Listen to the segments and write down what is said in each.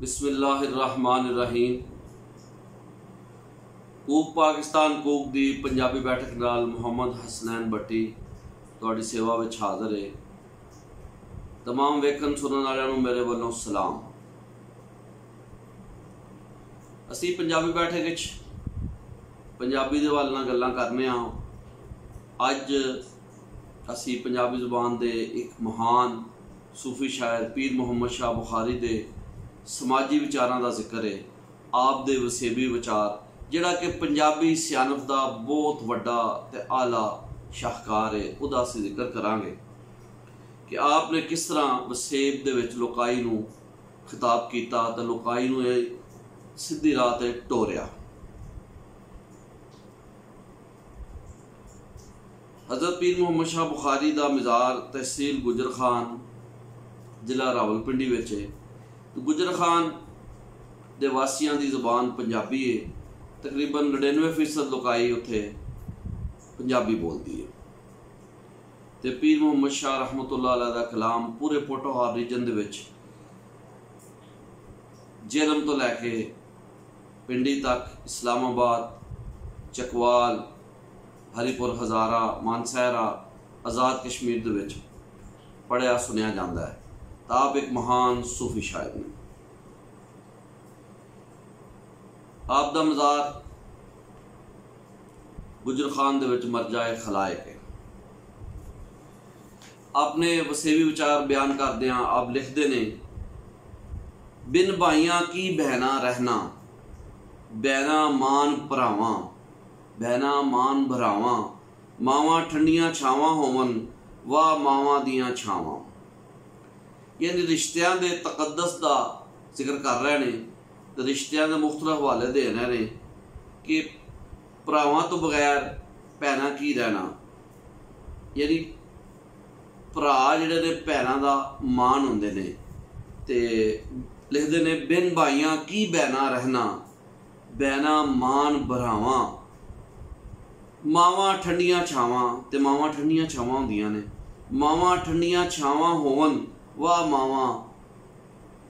बिस्मिल्लाहिर्रहमानिर्रहीम। कूक पाकिस्तान कूक दी पंजाबी बैठक नाल मुहम्मद हसनैन भट्टी तुहाडी सेवा विच हाज़र है। तमाम वेखन सुनन वालियां नूं मेरे वल्लों सलाम। असी पंजाबी बैठक विच पंजाबी दे वाल नाल गल्लां करने आ। अज असी पंजाबी ज़ुबान दे एक महान सूफी शायर पीर मुहम्मद शाह बुखारी दे समाजी विचारां दा जिक्र है। आप दे वसेबी विचार जिहड़ा कि पंजाबी सियानत दा बहुत वड्डा ते आला शाहकार है, उहदा असीं जिक्र करांगे कि आपने किस तरह वसेब दे विच लोकाई नूं खिताब कीता ते लोकाई नूं इह सीधी राह ते टोरिया। हज़रत पीर मुहम्मद शाह बुखारी दा मज़ार तहसील गुजर खान जिला रावलपिंडी विच है। तो गुजर खान दे वासियां दी ज़ुबान पंजाबी है। तकरीबन 99% लोकाई उत्थे पंजाबी बोलती है। तो पीर मुहम्मद शाह रहमतुल्लाह अलैह दा कलाम पूरे पोटोहार रीजन दे विच जेलम तो लैके पिंडी तक, इस्लामाबाद, चकवाल, हरीपुर, हज़ारा, मानसहरा, आज़ाद कश्मीर दे विच पढ़िया सुनिया जाता है। आप एक महान सूफी शायर ने। आप दा मज़ार गुजर खान दे विच मरजाए खलायक है। आपने वसेबी विचार बयान करदे आप लिखते ने, बिन भाइयां की बहना रहना, बहना मान भरावां, बहना मान भरावां, मावां ठंडियां छावां होवन, वाह मावां दियां छावां। यानी रिश्तियां दे तकद्दस का जिक्र कर रहे हैं। तो रिश्तियां के मुख्तलिफ हवाले दे रहे हैं कि भरावां तो बगैर भैनां की रहना, यानी भरा जिहड़े ने भैनां दा मान हुंदे ने। ते लिखदे ने, बिन भाइयां की बहना रहना, बहना मान भरावां, मावां ठंडियां छावां। ते मावां ठंडियां छावां हुंदियां ने। मावां ठंडियां छावां होवन, वाह मावां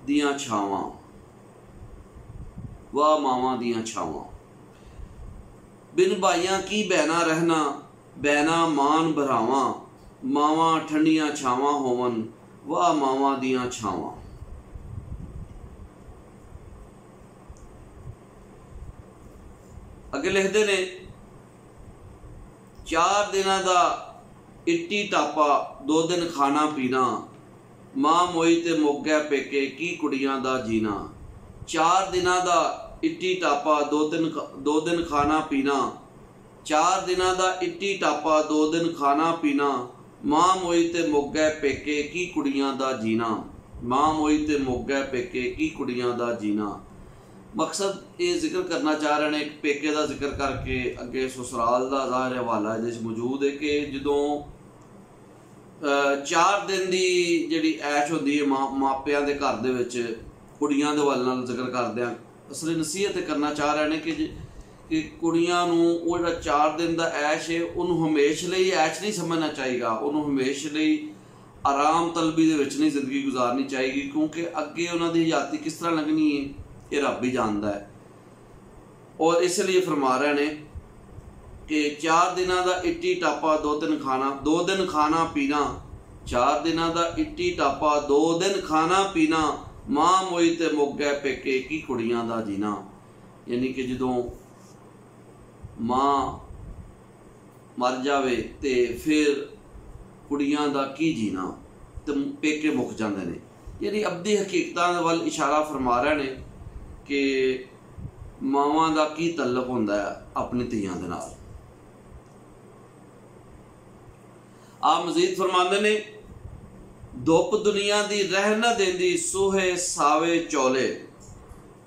दियां छावां, वाह मावां दियां छावां। बिन भाइयां की बहना रहना, बहना मान भरावां, मावां ठंडियां छावां होवन, वाह मावां दियां छावां। अगे लिखते ने, 4 दिनां दा इट्टी टापा, 2 दिन खाना पीना, मां मोई ते मुक गया पेके की कुड़ियां दा जीना। 4 दिनां दा इट्टी टापा, 2 दिन खाना पीना, 4 दिनां दा इट्टी टापा, 2 दिन खाना पीना, मां मोई ते मुक गए पेके की कुड़ियां दा जीना। मां मोई ते मुक गए पेके की कुड़ियां दा जीना। मकसद ये जिक्र करना चाह रहे हैं, एक पेके का जिक्र करके अगे ससुराल का ज़ाहिर हवाला इहदे च मौजूद है कि जदों 4 दिन की जिहड़ी ऐश होंदी है मापियां दे घर दे विच, कुड़ियां दे वाल नाल जिक्र करदे असली नसीहत करना चाह रहे हैं कि कुड़ियां नूं वो जिहड़ा 4 दिन का ऐश है उन्होंने हमेशा लई ऐश नहीं समझना चाहिए। उन्होंने हमेशा लई आराम तलबी दे विच नहीं जिंदगी गुजारनी चाहिए, क्योंकि अगे उन्होंने हयाती किस तरह लगनी है ये रब ही जानता है। और इसलिए फरमा रहे हैं कि 4 दिनां दा इट्टी टापा, 2 दिन खाना पीना, 4 दिनां दा इट्टी टापा, 2 दिन खाना पीना, मां मोई ते मुक गए पेके की कुड़ियां दा जीना। यानी कि जदों मां मर जावे ते फिर कुड़ियां दा की जीना, ते पेके मुक जांदे ने। यानी अबदी हकीकतां वाल इशारा फरमा रहे हैं कि मावां दा की तल्लक हुंदा है अपनी धीआं दे नाल। आप मजीद फरमाते ने, धुप दुनिया दी रह न देंदी सूहे सावे चोले,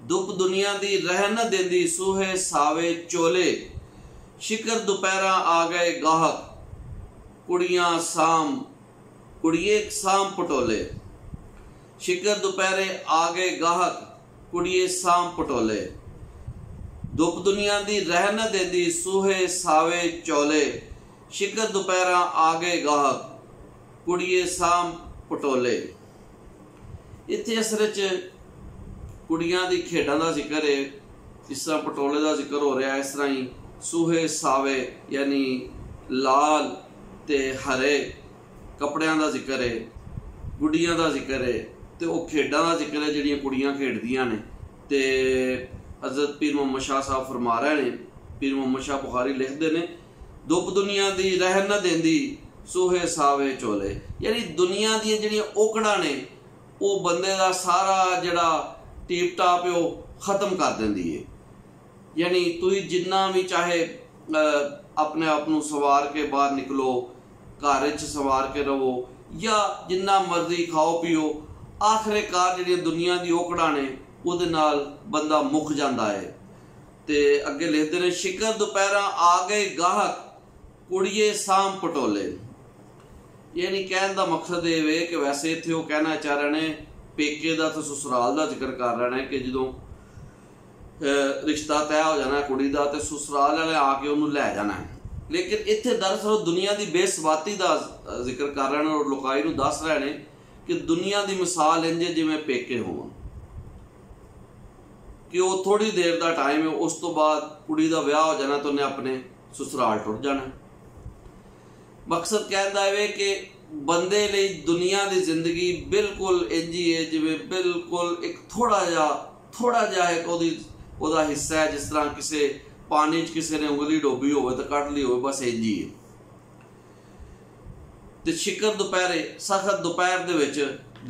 धुप दुनिया दी रह न देंदी सूहे सावे चोले, शिकर दोपहरा आ गए गाहक, कुड़ियां साम कुड़िए साम पटोले। शिकर दोपहरे आ गए गाहक, कुड़िए साम पटोले। धुप दुनिया दी रह न देंदी सूहे सावे चोले, शिकर दोपहरा आ गए गाहक, कुड़िए साम पटोले। इत्थे असल ਕੁੜੀਆਂ ਦੀ ਖੇਡਾਂ ਦਾ ਜ਼ਿਕਰ ਹੈ। ਜਿਸ ਤਰ੍ਹਾਂ ਪਟੋਲੇ ਦਾ ਜ਼ਿਕਰ ਹੋ ਰਿਹਾ, ਇਸ ਤਰ੍ਹਾਂ ਹੀ ਸੂਹੇ ਸਾਵੇ ਯਾਨੀ ਲਾਲ ਤੇ ਹਰੇ ਕੱਪੜਿਆਂ ਦਾ ਜ਼ਿਕਰ ਹੈ, ਗੁੱਡੀਆਂ ਦਾ ਜ਼ਿਕਰ ਹੈ, ਤੇ ਉਹ ਖੇਡਾਂ ਦਾ ਜ਼ਿਕਰ ਹੈ ਜਿਹੜੀਆਂ ਕੁੜੀਆਂ ਖੇਡਦੀਆਂ ਨੇ। ਤੇ ਹਜ਼ਰਤ ਪੀਰ ਮੁਹੰਮਦ ਸ਼ਾਹ ਸਾਹਿਬ ਫਰਮਾ ਰਹੇ ਨੇ, ਪੀਰ ਮੁਹੰਮਦ ਸ਼ਾਹ ਬੁਖਾਰੀ ਲਿਖਦੇ ਨੇ, ਦੁੱਖ ਦੁਨੀਆ ਦੀ ਰਹਿਣ ਨਾ ਦਿੰਦੀ ਸੂਹੇ ਸਾਵੇ ਚੋਲੇ, ਯਾਨੀ ਦੁਨੀਆ ਦੀਆਂ ਜਿਹੜੀਆਂ ਔਕੜਾਂ ਨੇ ਉਹ ਬੰਦੇ ਦਾ ਸਾਰਾ ਜਿਹੜਾ ਟੀਪ ਟਾਪ ਹੈ ਉਹ ਖਤਮ ਕਰ ਦਿੰਦੀ ਹੈ। ਯਾਨੀ ਤੁਸੀਂ ਜਿੰਨਾ ਵੀ ਚਾਹੇ ਆਪਣੇ ਆਪ ਨੂੰ ਸਵਾਰ ਕੇ ਬਾਹਰ ਨਿਕਲੋ, ਘਰ 'ਚ ਸਵਾਰ ਕੇ ਰਹੋ, ਜਾਂ ਜਿੰਨਾ ਮਰਜ਼ੀ ਖਾਓ ਪੀਓ, ਆਖਿਰਕਾਰ ਜਿਹੜੀਆਂ ਦੁਨੀਆ ਦੀ ਔਕੜਾਂ ਨੇ ਉਹਦੇ ਨਾਲ ਬੰਦਾ ਮੁੱਕ ਜਾਂਦਾ ਹੈ। ਤੇ ਅੱਗੇ ਲਿਖਦੇ ਨੇ, ਸ਼ਿਕਰ ਦੁਪਹਿਰਾਂ ਆ ਗਏ ਗਾਹਕ ਕੁੜੀਏ ਸਾਂਭ ਪਟੋਲੇ। ਯਾਨੀ ਕਹਿਣ ਦਾ ਮਕਸਦ ਇਹ ਵੇ ਕਿ ਵੈਸੇ ਇੱਥੇ ਉਹ ਕਹਿਣਾ ਚਾਹ ਰਹੇ ਨੇ ਪੇਕੇ ਦਾ ਤੇ ਸਸੁਰਾਲ ਦਾ ਜ਼ਿਕਰ ਕਰ ਰਹੇ ਨੇ ਕਿ ਜਦੋਂ ਰਿਸ਼ਤਾ ਤੈਅ ਹੋ ਜਾਣਾ ਕੁੜੀ ਦਾ ਤੇ ਸਸੁਰਾਲ ਵਾਲੇ ਆ ਕੇ ਉਹਨੂੰ ਲੈ ਜਾਣਾ। ਲੇਕਿਨ ਇੱਥੇ ਦਰਅਸਲ ਦੁਨੀਆ ਦੀ ਬੇਸਵਾਤੀ ਦਾ ਜ਼ਿਕਰ ਕਰ ਰਹੇ ਨੇ ਔਰ ਲੋਕਾਈ ਨੂੰ ਦੱਸ ਰਹੇ ਨੇ ਕਿ ਦੁਨੀਆ ਦੀ ਮਿਸਾਲ ਇੰਝ ਜਿਵੇਂ ਪੇਕੇ ਹੋਣ, ਕਿ ਉਹ ਥੋੜੀ ਦੇਰ ਦਾ ਟਾਈਮ ਹੈ, ਉਸ ਤੋਂ ਬਾਅਦ ਕੁੜੀ ਦਾ ਵਿਆਹ ਹੋ ਜਾਣਾ ਤਾਂ ਉਹਨੇ ਆਪਣੇ ਸਸੁਰਾਲ ਟੁਰ ਜਾਣਾ। ਮਕਸਦ ਕਹਿੰਦਾ ਹੈ ਕਿ ਬੰਦੇ ਲਈ ਦੁਨੀਆ ਦੀ ਜ਼ਿੰਦਗੀ ਬਿਲਕੁਲ ਇੰਝ ਹੀ ਹੈ ਜਿਵੇਂ ਬਿਲਕੁਲ ਇੱਕ ਥੋੜਾ ਜਿਹਾ ਇੱਕ ਉਹਦਾ ਹਿੱਸਾ ਹੈ, ਜਿਸ ਤਰ੍ਹਾਂ ਕਿਸੇ ਪਾਣੀ 'ਚ ਕਿਸੇ ਨੇ ਉਂਗਲੀ ਡੋਬੀ ਹੋਵੇ ਤਾਂ ਕੱਢ ਲਈ ਹੋਵੇ, ਬਸ ਇੰਝ ਹੀ ਹੈ। ਤੇ ਸ਼ਿਕਰ ਦੁਪਹਿਰੇ ਸਖਤ ਦੁਪਹਿਰ ਦੇ ਵਿੱਚ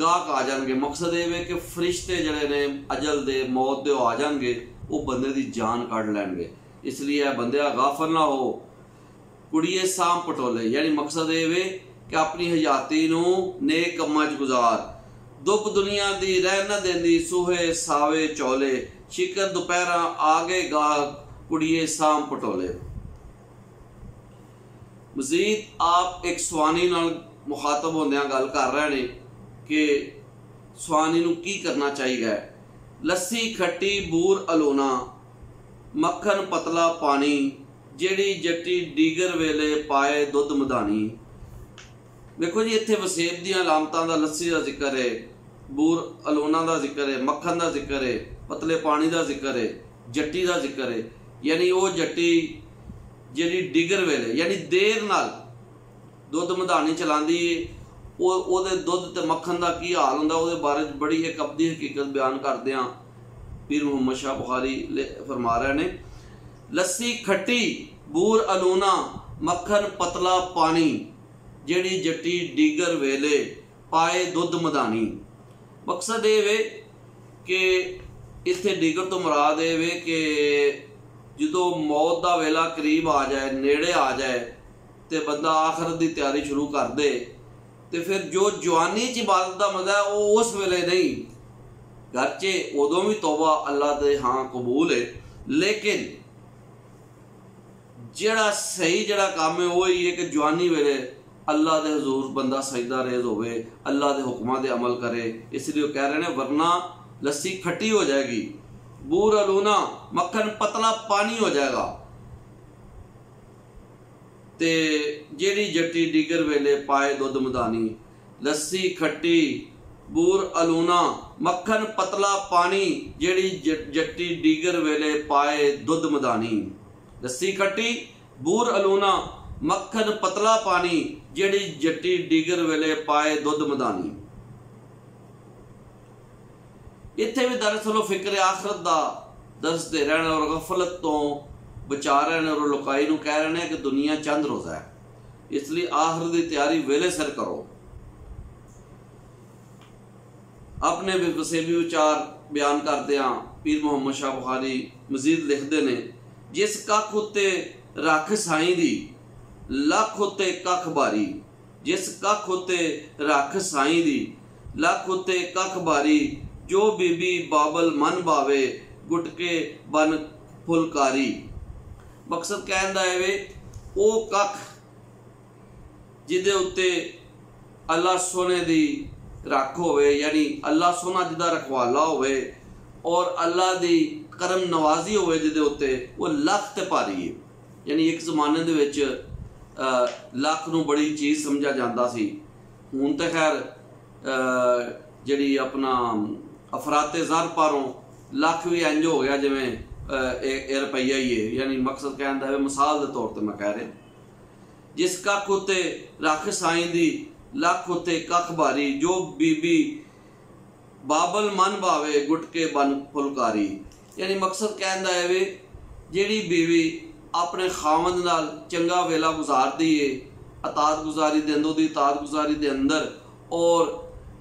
ਗਾਹਕ ਆ ਜਾਣਗੇ। ਮਕਸਦ ਇਹ ਵੇ ਕਿ ਫਰਿਸ਼ਤੇ ਜਿਹੜੇ ਨੇ ਅਜਲ ਦੇ ਮੌਤ ਦੇ ਆ ਜਾਣਗੇ, ਉਹ ਬੰਦੇ ਦੀ ਜਾਨ ਕੱਢ ਲੈਣਗੇ। ਇਸ ਲਈ ਇਹ ਬੰਦਿਆ ਗਾਫਰ ਨਾ ਹੋ ਕੁੜੀਏ ਸਾਂਭ ਪਟੋਲੇ, ਯਾਨੀ ਮਕਸਦ ਇਹ ਵੇ ਕਿ ਆਪਣੀ ਹਯਾਤੀ ਨੂੰ ਨੇਕ ਕੰਮਾਂ 'ਚ ਗੁਜ਼ਾਰ। ਦੁੱਖ ਦੁਨੀਆ ਦੀ ਰਹਿਣ ਨਾ ਦਿੰਦੀ ਸੂਹੇ ਸਾਵੇ ਚੋਲੇ, ਸ਼ਿਕਰ ਦੁਪਹਿਰਾਂ ਆ ਗਏ ਗਾਹਕ ਕੁੜੀਏ ਸਾਂਭ ਪਟੋਲੇ। ਮਜ਼ੀਦ ਆਪ ਇੱਕ ਸਵਾਨੀ ਨਾਲ ਮੁਖਾਤਬ ਹੁੰਦਿਆਂ ਗੱਲ ਕਰ ਰਹੇ ਨੇ ਕਿ ਸਵਾਨੀ ਨੂੰ ਕੀ ਕਰਨਾ ਚਾਹੀਦਾ ਹੈ। ਲੱਸੀ ਖੱਟੀ ਬੂਰ ਅਲੋਨਾ, ਮੱਖਣ ਪਤਲਾ ਪਾਣੀ, ਜਿਹੜੀ ਜੱਟੀ ਡੀਗਰ ਵੇਲੇ ਪਾਏ ਦੁੱਧ ਮਧਾਣੀ। ਵੇਖੋ ਜੀ, ਇੱਥੇ ਵਸੇਬ ਦੀਆਂ ਅਲਾਮਤਾਂ ਦਾ ਲੱਸੀ ਦਾ ਜ਼ਿਕਰ ਹੈ, ਬੂਰ ਅਲੋਨਾ ਦਾ ਜ਼ਿਕਰ ਹੈ, ਮੱਖਣ ਦਾ ਜ਼ਿਕਰ ਹੈ, ਪਤਲੇ ਪਾਣੀ ਦਾ ਜ਼ਿਕਰ ਹੈ, ਜੱਟੀ ਦਾ ਜ਼ਿਕਰ ਹੈ। ਯਾਨੀ ਉਹ ਜੱਟੀ ਜਿਹੜੀ ਡਿਗਰ ਵੇਲੇ ਯਾਨੀ ਦੇਰ ਨਾਲ ਦੁੱਧ ਮਧਾਣੀ ਚਲਾਉਂਦੀ ਹੈ, ਉਹਦੇ ਦੁੱਧ ਤੇ ਮੱਖਣ ਦਾ ਕੀ ਹਾਲ ਹੁੰਦਾ, ਉਹਦੇ ਬਾਰੇ ਬੜੀ ਇੱਕ ਅਬਦੀ ਹਕੀਕਤ ਬਿਆਨ ਕਰਦੇ ਹਾਂ। ਪੀਰ ਮੁਹੰਮਦ ਸ਼ਾਹ ਬੁਖਾਰੀ ਫਰਮਾ ਰਹੇ ਨੇ, ਲੱਸੀ ਖੱਟੀ ਬੂਰ ਅਲੋਨਾ, ਮੱਖਣ ਪਤਲਾ ਪਾਣੀ, ਜਿਹੜੀ ਜੱਟੀ ਡੀਗਰ ਵੇਲੇ ਪਾਏ ਦੁੱਧ ਮਧਾਣੀ। ਮਕਸਦ ਇਹ ਵੇ ਕਿ ਇੱਥੇ ਡੀਗਰ ਤੋਂ ਮੁਰਾਦ ਇਹ ਵੇ ਕਿ ਜਦੋਂ ਮੌਤ ਦਾ ਵੇਲਾ ਕਰੀਬ ਆ ਜਾਏ, ਨੇੜੇ ਆ ਜਾਏ, ਤੇ ਬੰਦਾ ਆਖਰਤ ਦੀ ਤਿਆਰੀ ਸ਼ੁਰੂ ਕਰ ਦੇ, ਤੇ ਫਿਰ ਜੋ ਜਵਾਨੀ 'ਚ ਇਬਾਦਤ ਦਾ ਮਜ਼ਾ ਹੈ ਉਹ ਉਸ ਵੇਲੇ ਨਹੀਂ। घर च उदों भी तौबा अल्लाह दे हाँ कबूल है, लेकिन जड़ा सही जड़ा काम है वही है कि जवानी वेले अल्लाह दे हजूर बंदा सजदा रेज होवे, अल्लाह दे हुक्मां दे अमल करे। इसलिए कह रहे हैं वरना लस्सी खट्टी हो जाएगी, बूर अलूना मक्खन पतला पानी हो जाएगा। ते जेड़ी जट्टी डिगर वेले पाए दुध मदानी, लस्सी खट्टी बूर अलूना मक्खन पतला पानी, जेड़ी जट्टी डिगर वेले पाए दुध मदानी। लस्सी खट्टी बूर अलूना मक्खन पतला पानी, जेड़ी जट्टी डिगर वेले पाए दुध मदानी। इत्थे भी दरअसल फिक्र आखरत दा दस दे रहे और गफलत तो बचा रहे हैं और लुकाई नूं कह रहे हैं कि दुनिया चंद रोज़ा है, इसलिए आखिरत की तैयारी वेले सिर करो। अपने भी वसेबी विचार बयान करते हैं पीर मुहम्मद शाह बुखारी मजीद लिखते ने, जिस कख उत्ते रख साईं दी लख उत्ते कख बारी, जिस कख उत्ते रख साईं दी लख उत्ते कख बारी, जो बीबी बाबल मन भावे गुटके बन फुलकारी। मकसद कहना है वे वो कख जिदे उत्ते अल्लाह सोने दी रख होवे, यानी अल्लाह सोना जिदा रखवाला होवे और अल्लाह दी करम नवाजी होवे जिदे उत्ते, वो लख ते भारी है। यानी एक जमाने दे विच लख नूं बड़ी चीज़ समझा जाता सी, हुण ते खैर जिहड़ी अपना अफराते ज़र पारों ਲੱਖ भी इंज हो गया जिवें ਇਹ रुपया ही है। यानी मकसद कहण दा है मिसाल के तौर पर मैं कह रहा, जिस कख उत्ते रख साईं दी लख उत्ते कख भारी, जो बीबी बाबल मन भावे गुटके बन फुलकारी। यानी मकसद कहण दा है वे जिहड़ी बीवी अपने खावंद नाल चंगा वेला गुजारदी है, अतात गुजारी दे अंदर दी अतात गुजारी दे अंदर और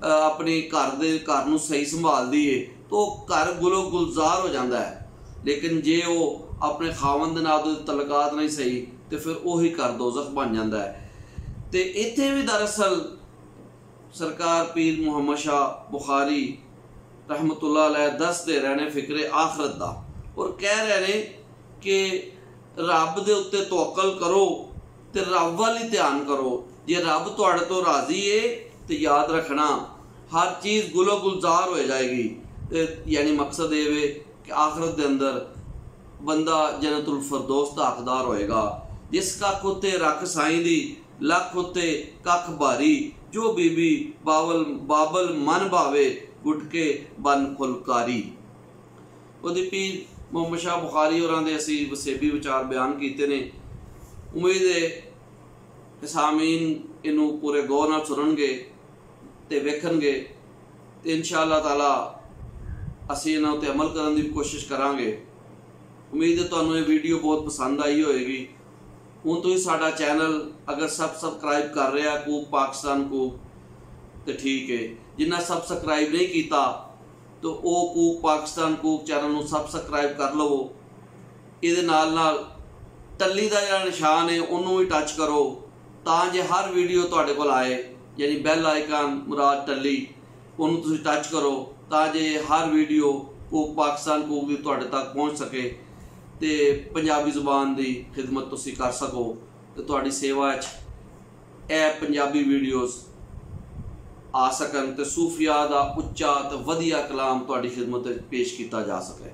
अपने घर नूं सही संभालदी है तो घर गुलो गुलजार हो जाता है। लेकिन जे वो अपने खावंद नाल तलकात नहीं सही तो फिर वही घर दोज़ख बन जाता है। तो इत्थे भी दरअसल सरकार पीर मुहम्मद शाह बुखारी रहमतुल्लाह अलैह दसदे रहने फिक्रे आखरत दा और कह रहे हैं कि रब दे उत्ते तवक्कल करो तो रब वाल ही ध्यान करो। जे रब तुहाडे तो राजी है तो याद रखना हर चीज़ गुलो गुलजार हो जाएगी। यानी मकसद ये वे कि आखरत के अंदर बंदा जन्नतुल फिरदौस का हकदार होएगा। जिस कख उत्ते रख साईं दी लख उत्ते कख भारी, जो बीबी बाबल मन भावे गुटके बन फुलकारी। उहदी पीर मुहम्मद शाह बुखारी होरां दे असीं वसेबी विचार बयान कीते ने। उम्मीद है कि सामीन इनू पूरे गौर नाल सुनणगे ते वेखणगे ते इंशाअल्लाह ताला असीं इन्हां उत्ते अमल करन दी कोशिश करांगे। उम्मीद है तुहानूं ये वीडियो बहुत पसंद आई होएगी। हुण तुसीं साडा चैनल अगर सबसक्राइब कर रहे हैं कूक पाकिस्तान को तो ठीक है, जिन्ना सबसक्राइब नहीं किया तो वो कूक पाकिस्तान कूक चैनल नूं सबसक्राइब कर लवो। इहदे नाल नाल टल्ली का जिहड़ा निशान है उन्होंने भी टच करो तां जे हर वीडियो तुहाडे कोल आए। यानी बैल आइकन मुराद टल्ली उन्होंने तुसीं टच करो तां जे हर वीडियो कूक पाकिस्तान कूक भी तुहाडे तक पहुँच सके ते पंजाबी ज़ुबान की खिदमत तुसीं कर सको तो तुहाडी सेवा ए पंजाबी वीडियोज़ आ सकन ते सूफिया दा उच्चा ते वधिया कलाम तुहाडी खिदमत पेश किया जा सके।